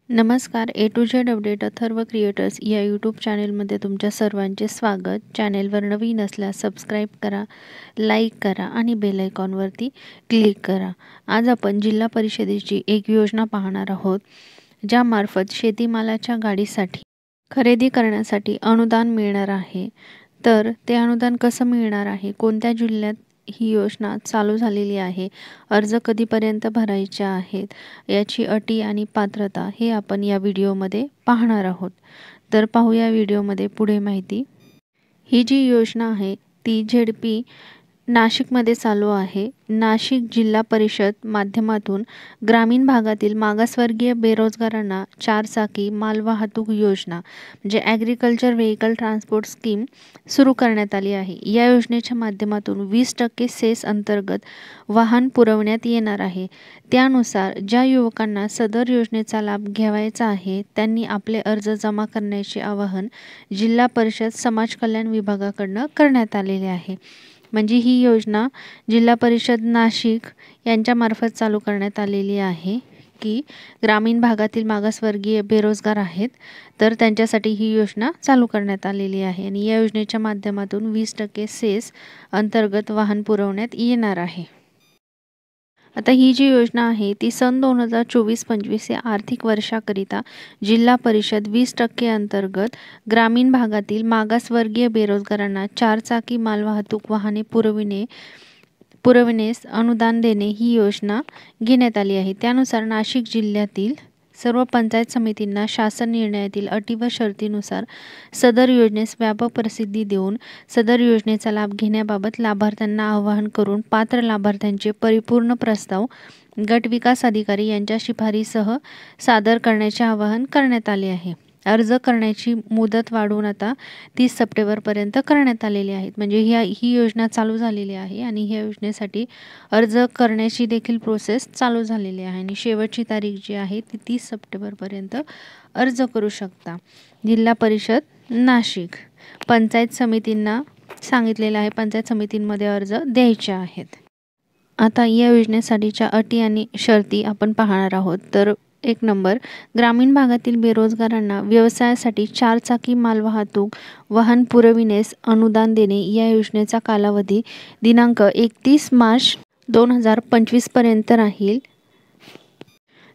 नमस्कार. A to Z update Atharva creators या YouTube चॅनेलमध्ये तुमच्या सर्वांचे स्वागत. चॅनेलवर नवीन असल्यास सबस्क्राईब करा, लाईक करा आणि बेल आयकॉनवरती क्लिक करा. आज आपण जिल्हा परिषदेची एक योजना पाहणार आहोत, ज्यामार्फत शेतीमालाच्या गाडीसाठी खरेदी करण्यासाठी अनुदान मिळणार आहे. तर ते अनुदान कसं मिळणार आहे, कोणत्या जिल्ह्यात ही योजना चालू झालेली आहे, अर्ज कधीपर्यंत भरायचे आहेत, याची अटी आणि पात्रता हे आपण या व्हिडिओमध्ये पाहणार आहोत. तर पाहूया व्हिडिओमध्ये पुढे माहिती. ही जी योजना आहे ती झेडपी नाशिकमध्ये चालू आहे. नाशिक जिल्हा परिषद माध्यमातून ग्रामीण भागातील मागासवर्गीय बेरोजगारांना 4 चाकी मालवाहतूक योजना म्हणजे ॲग्रिकल्चर व्हेकल ट्रान्सपोर्ट स्कीम सुरू करण्यात आली आहे. या योजनेच्या माध्यमातून 20% सेस अंतर्गत वाहन पुरवण्यात येणार आहे. त्यानुसार ज्या युवकांना सदर योजनेचा लाभ घ्यायचा आहे त्यांनी आपले अर्ज जमा करण्याचे आवाहन जिल्हा परिषद समाज कल्याण विभागाकडून करण्यात आलेले आहे. म्हणजे ही योजना जिल्हा परिषद नाशिक यांच्यामार्फत चालू करण्यात आलेली आहे की ग्रामीण भागातील मागासवर्गीय बेरोजगार आहेत, तर त्यांच्यासाठी ही योजना चालू करण्यात आलेली आहे. आणि या योजनेच्या माध्यमातून 20% सेस अंतर्गत वाहन पुरवण्यात येणार आहे. आता ही जी योजना आहे ती सन 2024-25 या आर्थिक वर्षाकरिता जिल्हा परिषद 20% अंतर्गत ग्रामीण भागातील मागासवर्गीय बेरोजगारांना 4 चाकी मालवाहतूक वाहने पुरविण्यास अनुदान देणे ही योजना घेण्यात आली आहे. त्यानुसार नाशिक जिल्ह्यातील सर्व पंचायत समितींना शासन निर्णयातील अटी व शर्तीनुसार सदर योजनेस व्यापक प्रसिद्धी देऊन सदर योजनेचा लाभ घेण्याबाबत लाभार्थ्यांना आवाहन करून पात्र लाभार्थ्यांचे परिपूर्ण प्रस्ताव गट विकास अधिकारी यांच्या शिफारसीसह सादर करण्याचे आवाहन करण्यात आले आहे. अर्ज करण्याची मुदत वाढवून आता 30 सप्टेंबरपर्यंत करण्यात आलेली आहे. म्हणजे ही योजना चालू झालेली आहे आणि ह्या योजनेसाठी अर्ज करण्याची देखील प्रोसेस चालू झालेली आहे आणि शेवटची तारीख जी आहे ती 30 सप्टेंबरपर्यंत अर्ज करू शकता. जिल्हा परिषद नाशिक पंचायत समितींना सांगितलेलं आहे, पंचायत समितींमध्ये अर्ज द्यायचे आहेत. आता या योजनेसाठीच्या अटी आणि शर्ती आपण पाहणार आहोत. तर 1 नंबर, ग्रामीण भागातील बेरोजगारांना व्यवसायासाठी 4 चाकी मालवाहतूक वाहन पुरविण्यास अनुदान देणे. या योजनेचा कालावधी दिनांक 31 मार्च 2025 पर्यंत राहील.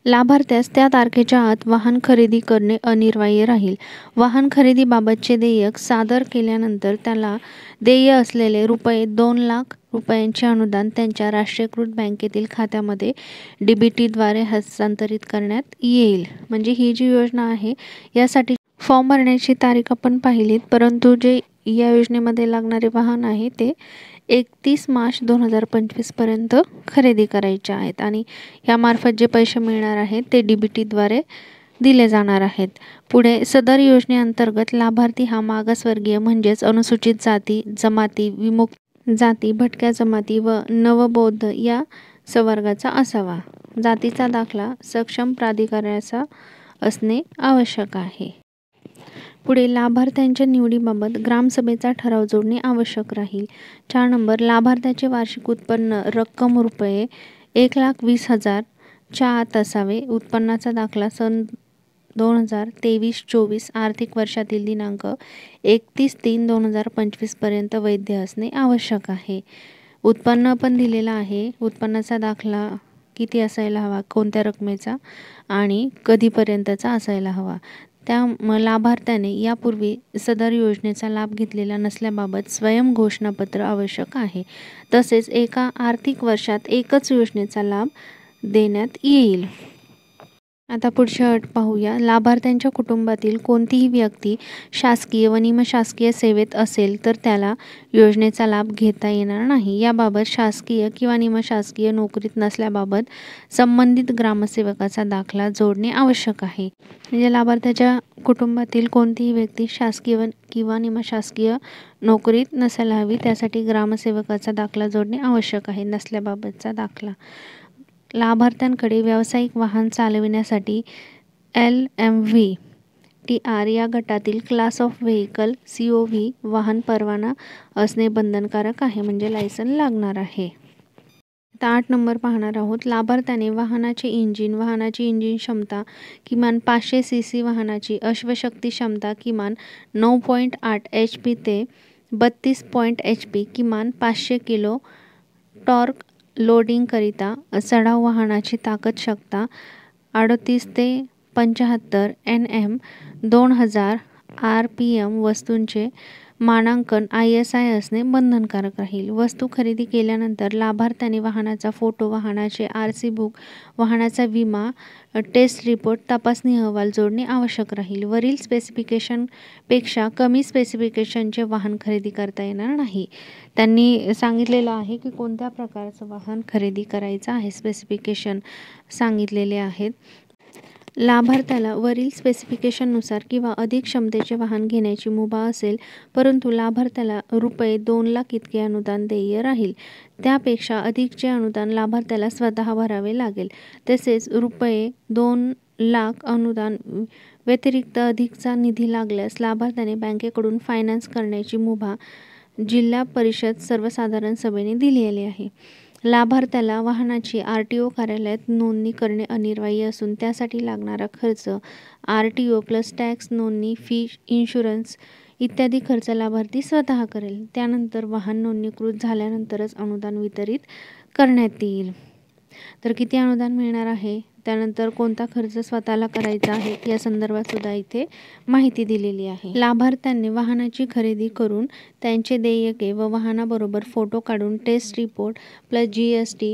लाभार्थ्यास त्या तारखेच्या आत वाहन खरेदी करणे अनिवार्य राहील. वाहन खरेदीबाबतचे देयक सादर केल्यानंतर त्याला देय असलेले ₹2 लाख रुपयांचे अनुदान त्यांच्या राष्ट्रीयकृत बँकेतील खात्यामध्ये DBTद्वारे हस्तांतरित करण्यात येईल. म्हणजे ही जी योजना आहे यासाठी फॉर्म भरण्याची तारीख आपण पाहिलीत, परंतु जे या योजनेमध्ये लागणारे वाहन आहे ते 31 मार्च 2025 पर्यंत खरेदी करायचे आहेत आणि यामार्फत जे पैसे मिळणार आहेत ते DBTद्वारे दिले जाणार आहेत. पुढे सदर योजनेअंतर्गत लाभार्थी हा मागासवर्गीय म्हणजेच अनुसूचित जाती, जमाती, विमुक्त जाती, भटक्या जमाती व नवबौद्ध या संवर्गाचा असावा. जातीचा दाखला सक्षम प्राधिकरणाचा असणे आवश्यक आहे. पुढे लाभार्थ्यांच्या निवडीबाबत ग्रामसभेचा ठराव जोडणे आवश्यक राहील. 4 नंबर, लाभार्थ्याचे वार्षिक उत्पन्न रक्कम ₹1,20,000 च्या आत असावे. उत्पन्नाचा दाखला सन 2023-24 आर्थिक वर्षातील दिनांक 31/3/2025 पर्यंत वैध असणे आवश्यक आहे. उत्पन्न पण दिलेला आहे. उत्पन्नाचा दाखला किती असायला हवा, कोणत्या रकमेचा आणि कधीपर्यंतचा असायला हवा. त्या लाभार्थ्याने यापूर्वी सदर योजनेचा लाभ घेतलेला नसल्याबाबत स्वयं घोषणापत्र आवश्यक आहे. तसेच एका आर्थिक वर्षात एकच योजनेचा लाभ देण्यात येईल. आता पुढची अट पाहूया. लाभार्थ्यांच्या कुटुंबातील कोणतीही व्यक्ती शासकीय व निमशासकीय सेवेत असेल तर त्याला योजनेचा लाभ घेता येणार नाही. याबाबत शासकीय किंवा निमशासकीय नोकरीत नसल्याबाबत संबंधित ग्रामसेवकाचा दाखला जोडणे आवश्यक आहे. म्हणजे लाभार्थ्याच्या कुटुंबातील कोणतीही व्यक्ती शासकीय किंवा निमशासकीय नोकरीत नसायला हवी, त्यासाठी ग्रामसेवकाचा दाखला जोडणे आवश्यक आहे. नसल्याबाबतचा दाखला. लाभार्थ्यांकडे व्यावसायिक वाहन चालविण्यासाठी LMV/TR या गटातील क्लास ऑफ व्हेकल COV वाहन परवाना असणे बंधनकारक आहे. म्हणजे लायसन लागणार आहे. तर 8 नंबर पाहणार आहोत. लाभार्थ्याने वाहनाची इंजिन क्षमता किमान 500 cc, वाहनाची अश्वशक्ती क्षमता किमान 9.8 HP ते 32 HP, किमान 500 किलो टॉर्क लोडिंगकरिता चढाव वाहनाची ताकद क्षमता 38 ते 75 Nm, 2000 RPM वस्तूंचे मानांकन ISI असणे बंधनकारक राहील. वस्तू खरेदी केल्यानंतर लाभार्थ्याने वाहनाचा फोटो, वाहनाचे RC बुक, वाहनाचा विमा, टेस्ट रिपोर्ट, तपासणी अहवाल जोडणे आवश्यक राहील. वरील स्पेसिफिकेशनपेक्षा कमी स्पेसिफिकेशनचे वाहन खरेदी करता येणार नाही. त्यांनी सांगितलेलं आहे की कोणत्या प्रकारचं वाहन खरेदी करायचं आहे. स्पेसिफिकेशन सांगितलेले आहेत. लाभार्थ्याला वरील स्पेसिफिकेशननुसार किंवा अधिक क्षमतेचे वाहन घेण्याची मुभा असेल, परंतु लाभार्थ्याला ₹2,00,000 इतके अनुदान देय राहील. त्यापेक्षा अधिकचे अनुदान लाभार्थ्याला स्वतः भरावे लागेल. तसेच ₹2,00,000 अनुदान व्यतिरिक्त अधिकचा निधी लागल्यास लाभार्थ्याने बँकेकडून फायनान्स करण्याची मुभा जिल्हा परिषद सर्वसाधारण सभेने दिलेली आहे. लाभार्थ्याला वाहनाची RTO कार्यालयात नोंदणी करणे अनिवार्य असून त्यासाठी लागणारा खर्च RTO प्लस टॅक्स, नोंदणी फी, इन्शुरन्स इत्यादी खर्च लाभार्थी स्वतः करेल. त्यानंतर वाहन नोंदणीकृत झाल्यानंतरच अनुदान वितरित करण्यात येईल. तर किती अनुदान मिळणार आहे, त्यानंतर कोणता खर्च स्वतःला करायचा आहे या संदर्भात सुद्धा इथे माहिती दिलेली आहे. लाभार्थ्यांनी वाहनाची खरेदी करून त्यांचे देयके व वाहनाबरोबर फोटो काढून टेस्ट रिपोर्ट प्लस GST,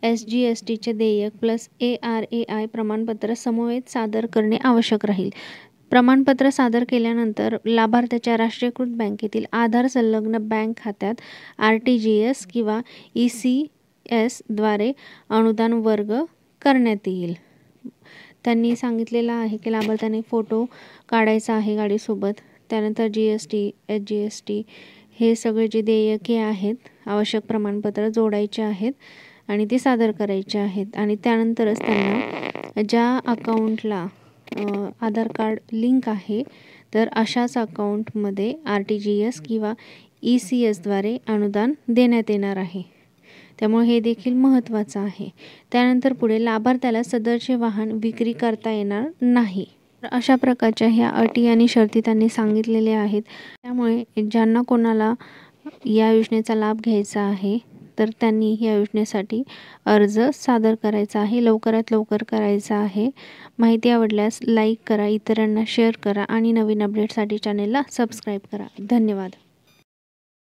SGSTचे देयक प्लस ARAI प्रमाणपत्र समवेत सादर करणे आवश्यक राहील. प्रमाणपत्र सादर केल्यानंतर लाभार्थ्याच्या राष्ट्रीयकृत बँकेतील आधार संलग्न बँक खात्यात RTGS किंवा ECS द्वारे अनुदान वर्ग करण्यात येईल. त्यांनी सांगितलेलं आहे की लाभार्थ्याने फोटो काढायचा आहे गाडीसोबत. त्यानंतर GST, SGST हे सगळे जे देयके आहेत, आवश्यक प्रमाणपत्र जोडायचे आहेत आणि ते सादर करायचे आहेत. आणि त्यानंतरच त्यांना ज्या अकाउंटला आधार कार्ड लिंक आहे तर अशाच अकाउंटमध्ये RTGS किंवा ECS द्वारे अनुदान देण्यात येणार आहे. त्यामुळे हे देखील महत्त्वाचं आहे. त्यानंतर पुढे लाभार्थ्याला सदरचे वाहन विक्री करता येणार नाही. अशा प्रकारच्या ह्या अटी आणि शर्ती त्यांनी सांगितलेल्या आहेत. त्यामुळे ज्यांना कोणाला या योजनेचा लाभ घ्यायचा आहे तर त्यांनी या योजनेसाठी अर्ज सादर करायचा आहे. लवकरात लवकर करायचा आहे. माहिती आवडल्यास लाईक करा, इतरांना शेअर करा आणि नवीन अपडेटसाठी चॅनेलला सबस्क्राईब करा. धन्यवाद.